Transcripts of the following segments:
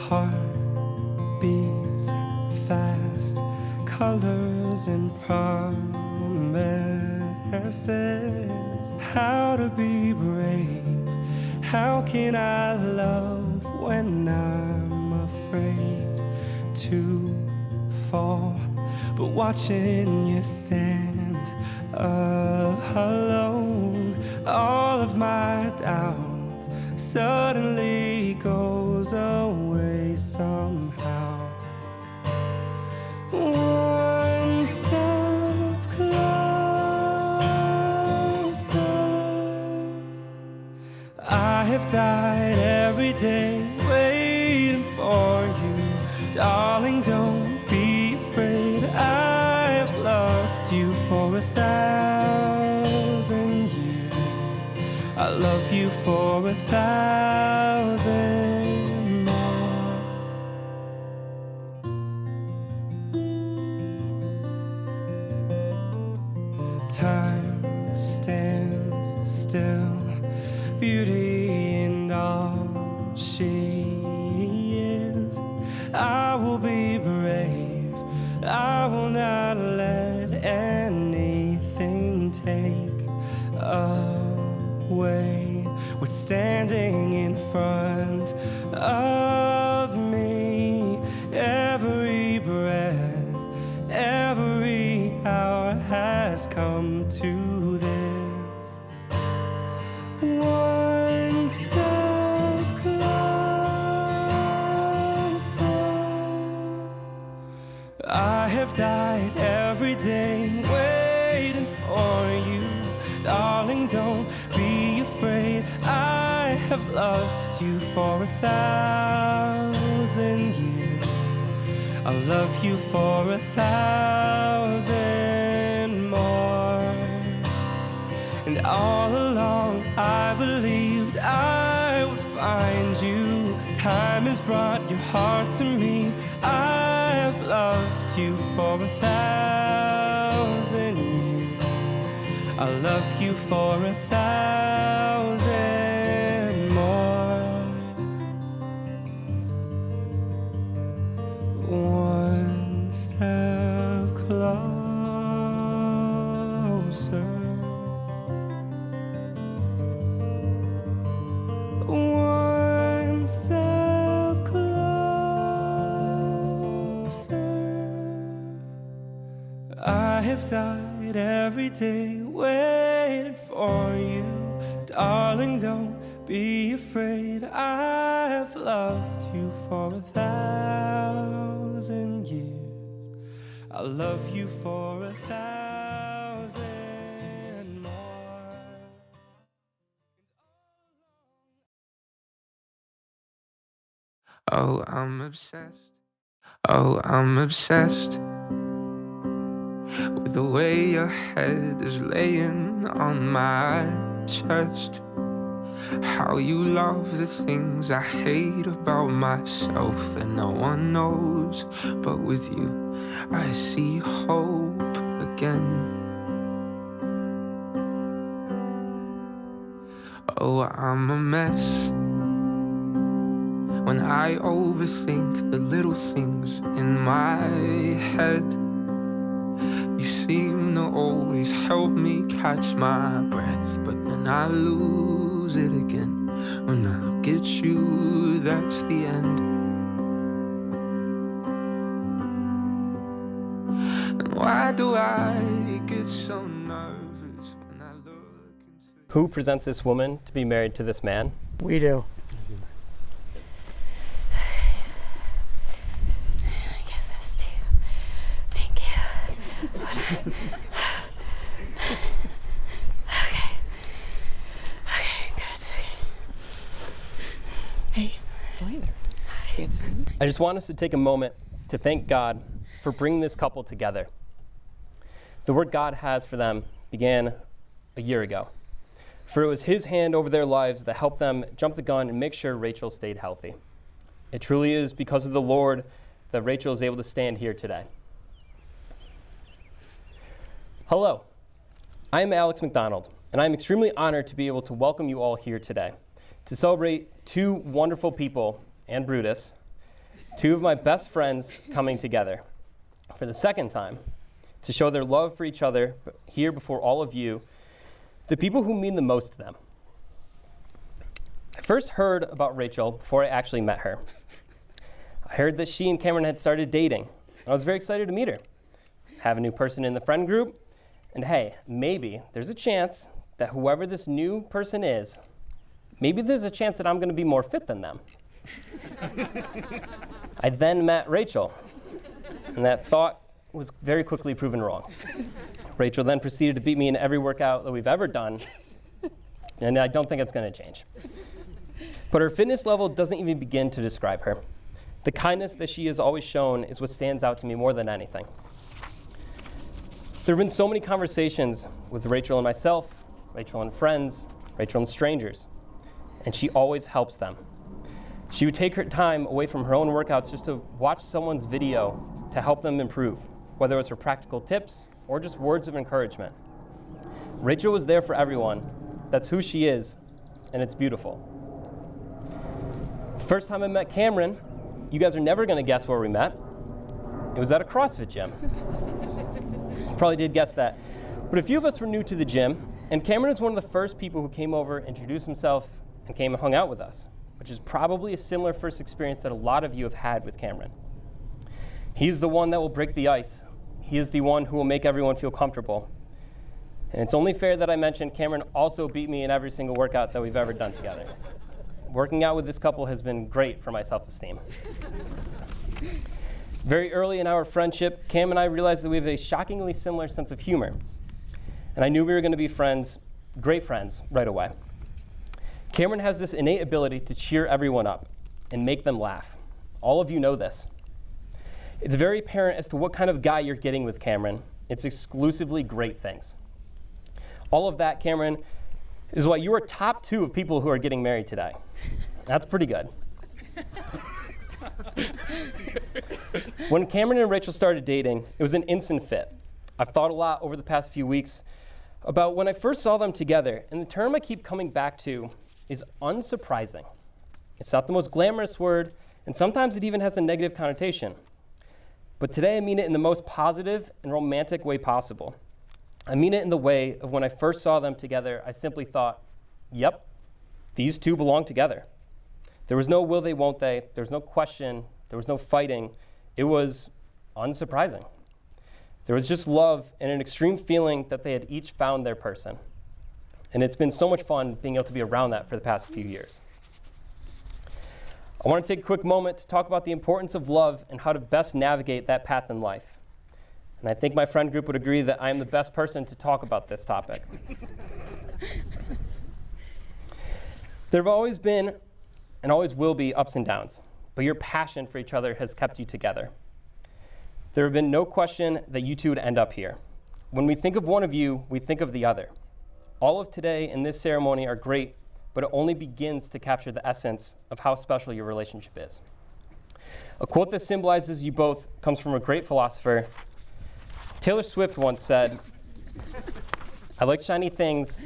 heart beats fast, colors and promises. How to be brave, how can I love when I'm afraid to fall? But watching you stand alone, all of my doubt suddenly goes away somehow. One step closer. I have died every day waiting for you. Darling, don't be afraid. I have loved you for 1,000 years. I love you for 1,000 more. Time stands still, beauty in all she is. I will be brave, I will not let anything take away what's standing in front of me. Every breath, every hour has come to this. One step closer. I have died every day waiting for you. Darling, don't be afraid. I have loved you for 1,000 years. I'll love you for 1,000 more. And all along I believed I would find you. Time has brought your heart to me. I have loved you for 1,000 years. I'll love you for 1,000 more. One step closer. One step closer. I have died every day waiting for you. Darling, don't be afraid. I have loved you for 1,000 years. I'll love you for 1,000 more. Oh, I'm obsessed. Oh, I'm obsessed with the way your head is laying on my chest. How you love the things I hate about myself that no one knows. But with you, I see hope again. Oh, I'm a mess when I overthink the little things in my head. You seem to always help me catch my breath, but then I lose it again. When I look at you, that's the end. And why do I get so nervous when I look into... Who presents this woman to be married to this man? We do. I guess that's too. Thank you. Okay. Okay, good. Okay. Hey. I just want us to take a moment to thank God for bringing this couple together. The work God has for them began a year ago. For it was his hand over their lives that helped them jump the gun and make sure Rachel stayed healthy. It truly is because of the Lord that Rachel is able to stand here today. Hello, I am Alex McDonald, and I'm extremely honored to be able to welcome you all here today to celebrate two wonderful people and Brutus two of my best friends coming together for the second time to show their love for each other here before all of you, the people who mean the most to them. I first heard about Rachel before I actually met her. I heard that she and Cameron had started dating. I was very excited to meet her, have a new person in the friend group, and hey, maybe there's a chance that whoever this new person is, maybe there's a chance that I'm going to be more fit than them. I then met Rachel, and that thought was very quickly proven wrong. Rachel then proceeded to beat me in every workout that we've ever done, and I don't think it's going to change. But her fitness level doesn't even begin to describe her. The kindness that she has always shown is what stands out to me more than anything. There have been so many conversations with Rachel and myself, Rachel and friends, Rachel and strangers, and she always helps them. She would take her time away from her own workouts just to watch someone's video to help them improve, whether it was for practical tips or just words of encouragement. Rachel was there for everyone. That's who she is, and it's beautiful. The first time I met Cameron, you guys are never going to guess where we met. It was at a CrossFit gym. You probably did guess that. But a few of us were new to the gym, and Cameron was one of the first people who came over, introduced himself, and came and hung out with us, which is probably a similar first experience that a lot of you have had with Cameron. He's the one that will break the ice. He is the one who will make everyone feel comfortable. And it's only fair that I mention Cameron also beat me in every single workout that we've ever done together. Working out with this couple has been great for my self-esteem. Very early in our friendship, Cam and I realized that we have a shockingly similar sense of humor. And I knew we were going to be friends, great friends, right away. Cameron has this innate ability to cheer everyone up and make them laugh. All of you know this. It's very apparent as to what kind of guy you're getting with Cameron. It's exclusively great things. All of that, Cameron, is why you are top 2 of people who are getting married today. That's pretty good. When Cameron and Rachel started dating, it was an instant fit. I've thought a lot over the past few weeks about when I first saw them together, and the term I keep coming back to is unsurprising. It's not the most glamorous word, and sometimes it even has a negative connotation. But today I mean it in the most positive and romantic way possible. I mean it in the way of when I first saw them together, I simply thought, yep, these two belong together. There was no will they, won't they. There was no question. There was no fighting. It was unsurprising. There was just love and an extreme feeling that they had each found their person. And it's been so much fun being able to be around that for the past few years. I want to take a quick moment to talk about the importance of love and how to best navigate that path in life. And I think my friend group would agree that I am the best person to talk about this topic. There have always been and always will be ups and downs, but your passion for each other has kept you together. There have been no question that you two would end up here. When we think of one of you, we think of the other. All of today and this ceremony are great, but it only begins to capture the essence of how special your relationship is. A quote that symbolizes you both comes from a great philosopher. Taylor Swift once said, "I like shiny things,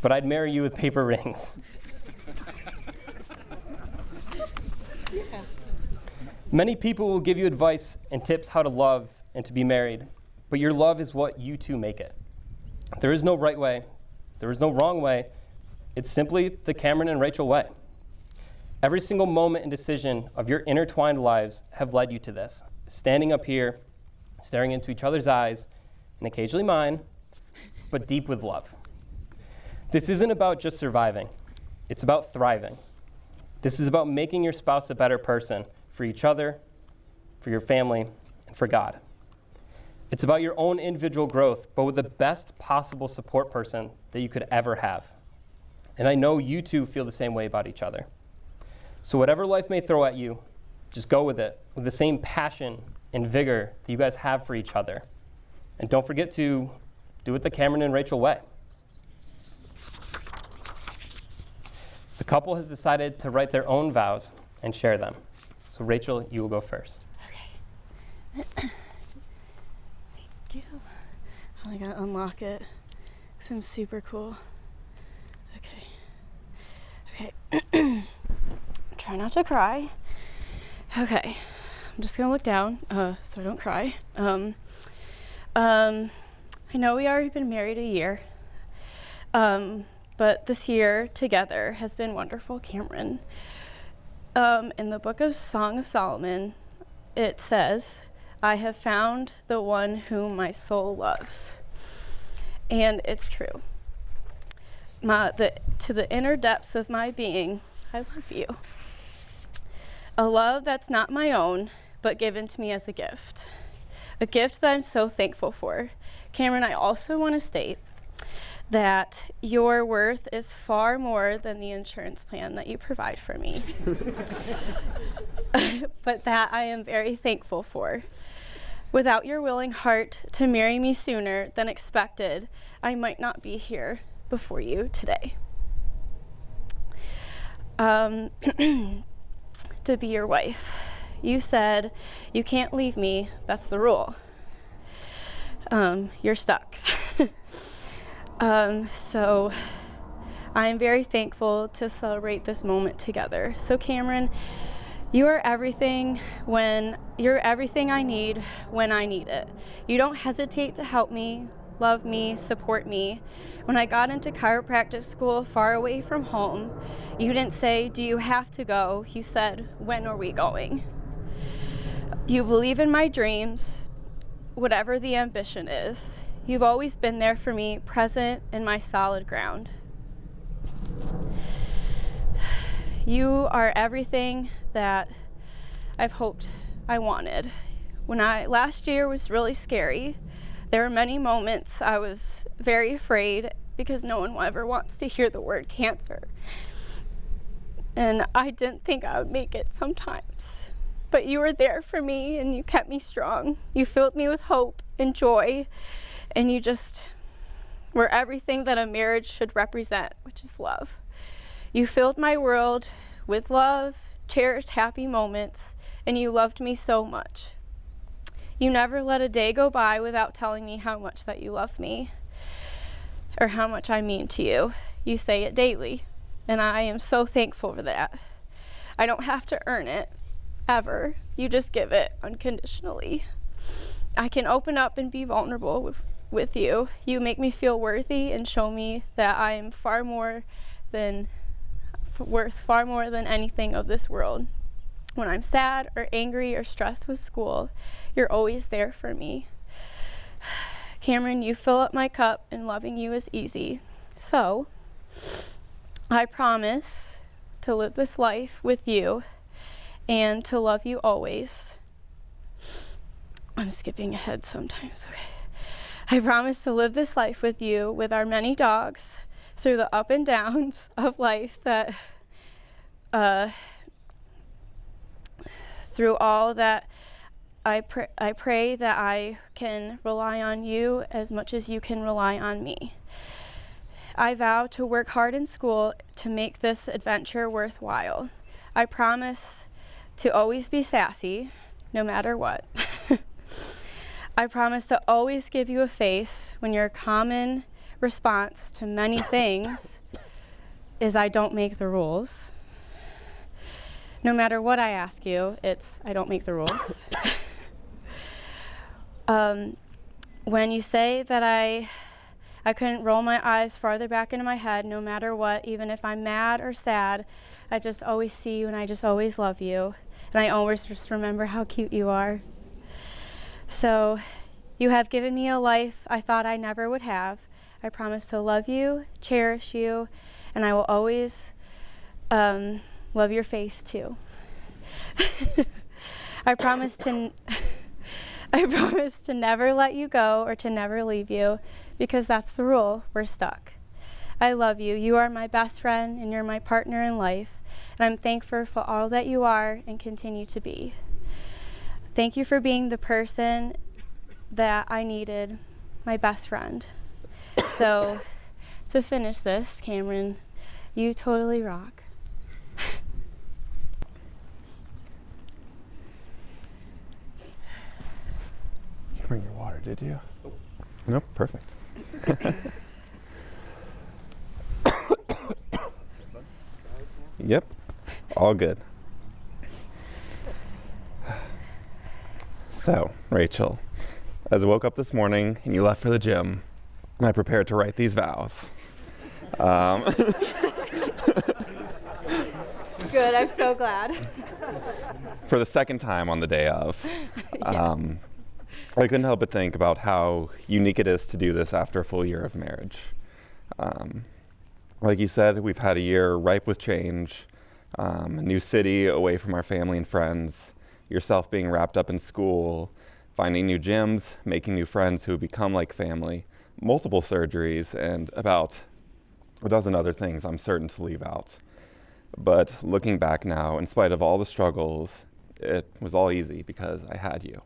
but I'd marry you with paper rings." Yeah. Many people will give you advice and tips how to love and to be married, but your love is what you two make it. There is no right way. There is no wrong way. It's simply the Cameron and Rachel way. Every single moment and decision of your intertwined lives have led you to this. Standing up here, staring into each other's eyes, and occasionally mine, but deep with love. This isn't about just surviving. It's about thriving. This is about making your spouse a better person for each other, for your family, and for God. It's about your own individual growth, but with the best possible support person that you could ever have. And I know you two feel the same way about each other. So whatever life may throw at you, just go with it, with the same passion and vigor that you guys have for each other. And don't forget to do it the Cameron and Rachel way. The couple has decided to write their own vows and share them. So Rachel, you will go first. Okay. Thank you. I gotta unlock it. Seems super cool. Okay. Try not to cry. Okay, I'm just gonna look down so I don't cry. I know we already been married a year, but this year together has been wonderful, Cameron. In the book of Song of Solomon, it says, "I have found the one whom my soul loves." And it's true. To the inner depths of my being, I love you. A love that's not my own, but given to me as a gift. A gift that I'm so thankful for. Cameron, I also want to state that your worth is far more than the insurance plan that you provide for me. But that I am very thankful for. Without your willing heart to marry me sooner than expected, I might not be here before you today. To be your wife. You said, you can't leave me, that's the rule. You're stuck. So I'm very thankful to celebrate this moment together. So Cameron, you are everything I need when I need it. You don't hesitate to help me, love me, support me. When I got into chiropractic school far away from home, you didn't say, "Do you have to go?" You said, "When are we going?" You believe in my dreams, whatever the ambition is. You've always been there for me, present in my solid ground. You are everything that I've hoped I wanted. Last year was really scary. There were many moments I was very afraid because no one ever wants to hear the word cancer. And I didn't think I would make it sometimes. But you were there for me and you kept me strong. You filled me with hope and joy, and you just were everything that a marriage should represent, which is love. You filled my world with love, cherished happy moments, and you loved me so much. You never let a day go by without telling me how much that you love me or how much I mean to you. You say it daily, and I am so thankful for that. I don't have to earn it, ever. You just give it unconditionally. I can open up and be vulnerable with you. You make me feel worthy and show me that I am worth far more than anything of this world. When I'm sad or angry or stressed with school, you're always there for me. Cameron, you fill up my cup, and loving you is easy. So, I promise to live this life with you and to love you always. I'm skipping ahead sometimes, okay. I promise to live this life with you, with our many dogs, through the up and downs of life, that through all that I pray that I can rely on you as much as you can rely on me. I vow to work hard in school to make this adventure worthwhile. I promise to always be sassy, no matter what. I promise to always give you a face when your common response to many things is I don't make the rules. No matter what I ask you, it's I don't make the rules. When you say that I couldn't roll my eyes farther back into my head no matter what, even if I'm mad or sad, I just always see you and I just always love you. And I always just remember how cute you are. So you have given me a life I thought I never would have. I promise to love you, cherish you, and I will always love your face too. I promise to never let you go or to never leave you, because that's the rule. We're stuck. I love you. You are my best friend and you're my partner in life, and I'm thankful for all that you are and continue to be. Thank you for being the person that I needed, my best friend. So, to finish this, Cameron, you totally rock. You bring your water, did you? Nope, perfect. Yep, all good. So, Rachel, as I woke up this morning and you left for the gym, I prepared to write these vows. Good, I'm so glad. For the second time on the day of. I couldn't help but think about how unique it is to do this after a full year of marriage. Like you said, we've had a year ripe with change, a new city away from our family and friends, yourself being wrapped up in school, finding new gyms, making new friends who have become like family, multiple surgeries, and about a dozen other things I'm certain to leave out. But looking back now, in spite of all the struggles, it was all easy because I had you.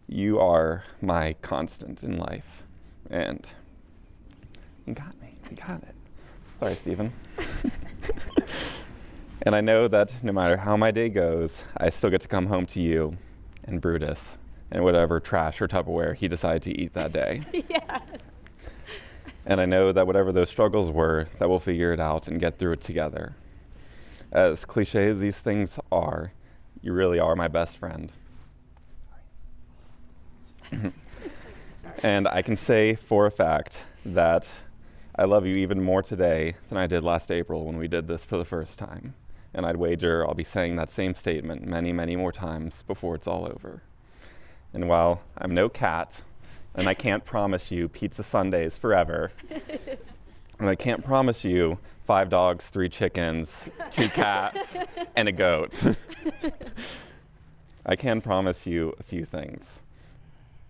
You are my constant in life, and you got me. You got it. Sorry, Stephen. And I know that no matter how my day goes, I still get to come home to you and Brutus and whatever trash or Tupperware he decided to eat that day. Yeah. And I know that whatever those struggles were, that we'll figure it out and get through it together. As cliche as these things are, you really are my best friend. And I can say for a fact that I love you even more today than I did last April when we did this for the first time. And I'd wager I'll be saying that same statement many, many more times before it's all over. And while I'm no cat, and I can't promise you pizza Sundays forever, and I can't promise you 5 dogs, 3 chickens, 2 cats, and a goat, I can promise you a few things.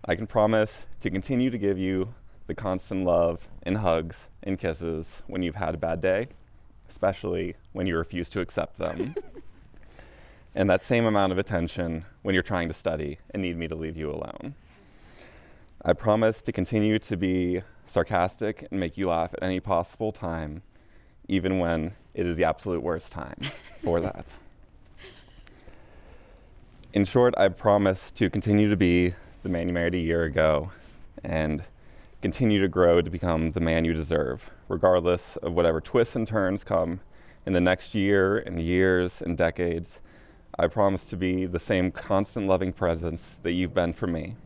I can promise to continue to give you the constant love and hugs and kisses when you've had a bad day, especially when you refuse to accept them. And that same amount of attention when you're trying to study and need me to leave you alone. I promise to continue to be sarcastic and make you laugh at any possible time, even when it is the absolute worst time for that. In short, I promise to continue to be the man you married a year ago and continue to grow to become the man you deserve, regardless of whatever twists and turns come in the next year and years and decades. I promise to be the same constant loving presence that you've been for me.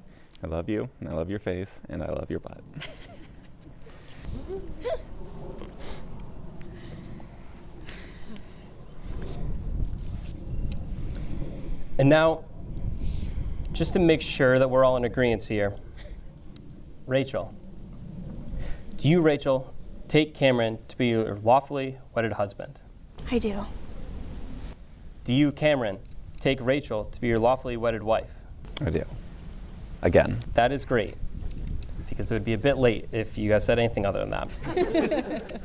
I love you, and I love your face, and I love your butt. And now, just to make sure that we're all in agreement here, Rachel, do you, Rachel, take Cameron to be your lawfully wedded husband? I do. Do you, Cameron, take Rachel to be your lawfully wedded wife? I do. Again. That is great, because it would be a bit late if you guys said anything other than that.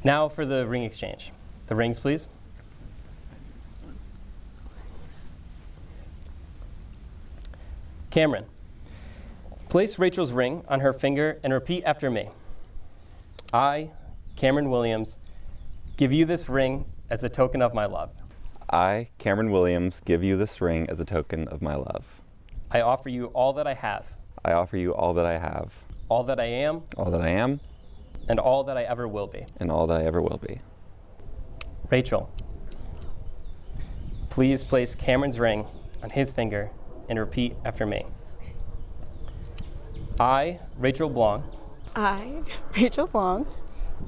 Now for the ring exchange. The rings, please. Cameron, place Rachel's ring on her finger and repeat after me. I, Cameron Williams, give you this ring as a token of my love. I, Cameron Williams, give you this ring as a token of my love. I offer you all that I have. I offer you all that I have. All that I am. All that I am. And all that I ever will be. And all that I ever will be. Rachel, please place Cameron's ring on his finger and repeat after me. I, Rachel Blanc. I, Rachel Blanc.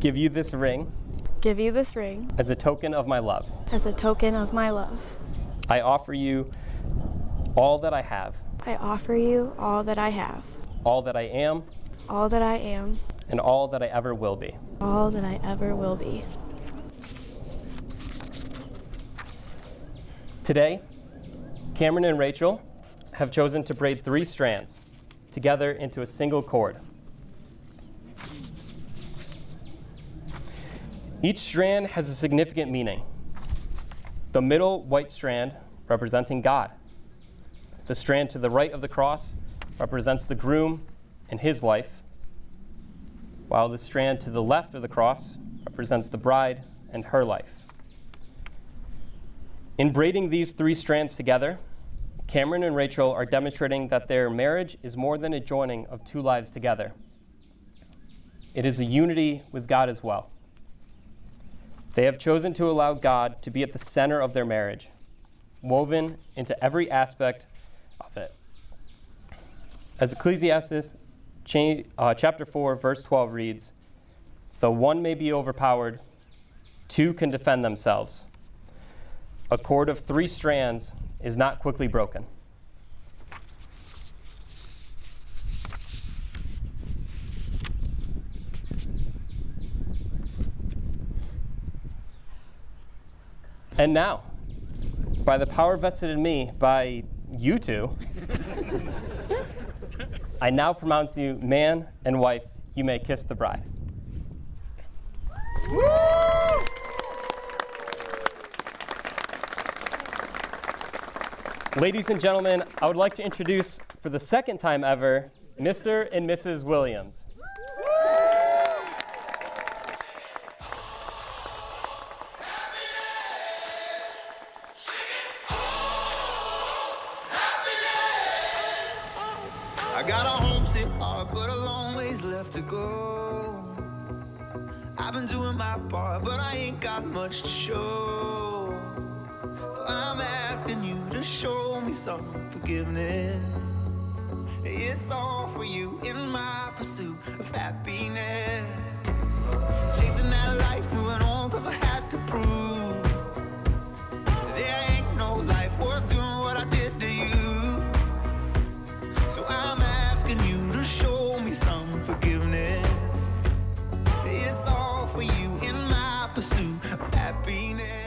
Give you this ring. Give you this ring. As a token of my love. As a token of my love. I offer you all that I have. I offer you all that I have. All that I am. All that I am. And all that I ever will be. All that I ever will be. Today, Cameron and Rachel have chosen to braid 3 strands together into a single cord. Each strand has a significant meaning. The middle white strand representing God. The strand to the right of the cross represents the groom and his life, while the strand to the left of the cross represents the bride and her life. In braiding these 3 strands together, Cameron and Rachel are demonstrating that their marriage is more than a joining of 2 lives together. It is a unity with God as well. They have chosen to allow God to be at the center of their marriage, woven into every aspect prophet. As Ecclesiastes chapter 4, verse 12 reads, "Though one may be overpowered, two can defend themselves. A cord of 3 strands is not quickly broken." And now, by the power vested in me by you two, I now pronounce you man and wife. You may kiss the bride. Ladies and gentlemen, I would like to introduce, for the second time ever, Mr. and Mrs. Williams. I got a homesick heart, but a long ways left to go. I've been doing my part, but I ain't got much to show. So I'm asking you to show me some forgiveness. It's all for you in my pursuit of happiness. Chasing that life, moving on, cause I had to prove there ain't no life worth doing what I did to you. So I'm asking you to show me some forgiveness. It's all for you in my pursuit of happiness.